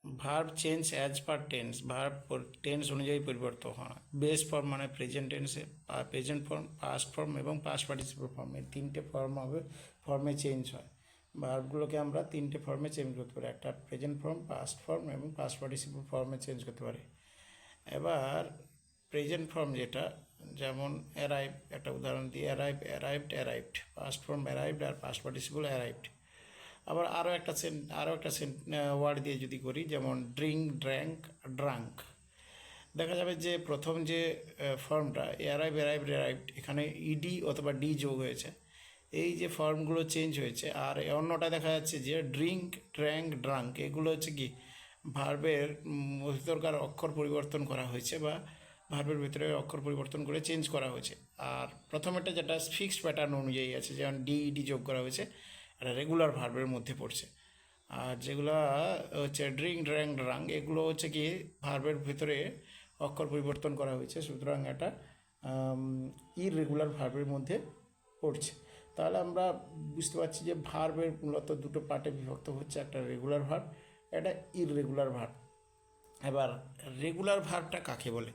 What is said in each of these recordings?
Verb change as per tense, verb tense অনুযায়ী পরিবর্তন হয়। বেস ফর্ম মানে প্রেজেন্ট টেন্সে, প্রেজেন্ট ফর্ম, পাস্ট ফর্ম এবং পাস্ট পার্টিসিপল ফর্ম, এই তিনটে ফর্ম হবে, ফর্মে চেঞ্জ হয়। ভার্বগুলোকে আমরা তিনটে ফর্মে চেঞ্জ করতে পারি, একটা প্রেজেন্ট ফর্ম, পাস্ট ফর্ম এবং পাস্ট পার্টিসিপল ফর্মে চেঞ্জ করতে পারি। এবার প্রেজেন্ট ফর্ম যেটা, যেমন অ্যারাইভ, একটা উদাহরণ দিই, arrive, arrived, arrived, past form arrived আর পাস্ট পার্টিসিপল অ্যারাইভড। আবার আরও একটা ওয়ার্ড দিয়ে যদি করি, যেমন ড্রিঙ্ক, ড্র্যাঙ্ক, ড্রাঙ্ক, দেখা যাবে যে প্রথম যে ফর্মটা অ্যারাইভ, অ্যারাইভড, অ্যারাইভড, এখানে ইডি অথবা ডি যোগ হয়েছে, এই যে ফর্মগুলো চেঞ্জ হয়েছে। আর অন্যটা দেখা যাচ্ছে যে ড্রিঙ্ক, ড্র্যাঙ্ক, ড্রাঙ্ক, এগুলো হচ্ছে কি ভার্বের ভিতরকার অক্ষর পরিবর্তন করা হয়েছে বা ভার্বের ভিতরে অক্ষর পরিবর্তন করে চেঞ্জ করা হয়েছে। আর প্রথমেরটা যেটা ফিক্সড প্যাটার্ন অনুযায়ী আছে, যেমন ডিইডি যোগ করা হয়েছে, এটা রেগুলার ভার্বের মধ্যে পড়ছে। আর যেগুলো হচ্ছে ড্রিঙ্ক, ড্র্যাঙ্ক, ড্রাঙ্ক, এগুলো হচ্ছে কি ভার্বের ভিতরে অক্ষর পরিবর্তন করা হয়েছে, সুতরাং এটা ইররেগুলার ভার্বের মধ্যে পড়ছে। তাহলে আমরা বুঝতে পারছি যে ভার্বের মূলত দুটো পার্টে বিভক্ত হচ্ছে, একটা রেগুলার ভার্ব, একটা ইররেগুলার ভার্ব। এবার রেগুলার ভার্বটা কাকে বলে?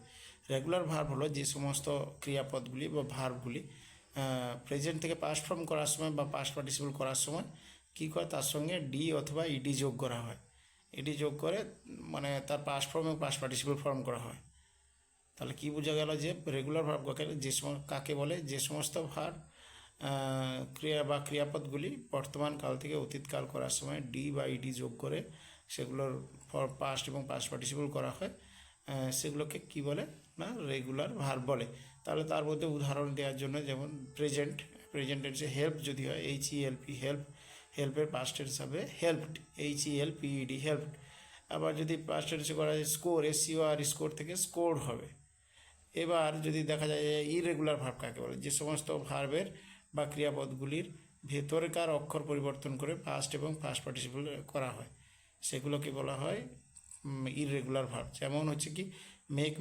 রেগুলার ভার্ব হলো যে সমস্ত ক্রিয়াপদগুলি বা ভার্বগুলি প্রেজেন্ট থেকে পাস্ট ফর্ম করার সময় বা পাস্ট পার্টিসিপল করার সময় কী করে, তার সঙ্গে ডি অথবা ইডি যোগ করা হয়। ইডি যোগ করে মানে তার পাস্ট ফর্ম এবং পাস্ট পার্টিসিপল ফর্ম করা হয়। তাহলে কি বোঝা গেল যে রেগুলার ভার্ব কাকে বলে? যে সমস্ত ভার্ব ক্রিয়া বা ক্রিয়াপদগুলি বর্তমান কাল থেকে অতীতকাল করার সময় ডি বা ইডি যোগ করে সেগুলোর পাস্ট এবং পাস্ট পার্টিসিপল করা হয়, সেগুলোকে কি বলে না রেগুলার ভার্ব বলে। তাহলে তার মধ্যে উদাহরণ দেওয়ার জন্য, যেমন প্রেজেন্ট টেন্সে হেল্প যদি হয়, HELP, হেল্প, হেল্পের পাস্ট টেন্স হবে হেল্পড, HELPED, হেল্পড। আবার যদি পাস্ট টেন্সে করা যায় স্কোর, SCOR, স্কোর থেকে স্কোর হবে। এবার যদি দেখা যায় ইরেগুলার ভার্ব কাকে বলে? যে সমস্ত ভার্বের বা ক্রিয়াপদগুলির ভেতরকার অক্ষর পরিবর্তন করে পাস্ট এবং পাস্ট পার্টিসিপল করা হয়, সেগুলোকে বলা হয় ইররেগুলার ভার্ব। যেমন হচ্ছে কি মেক,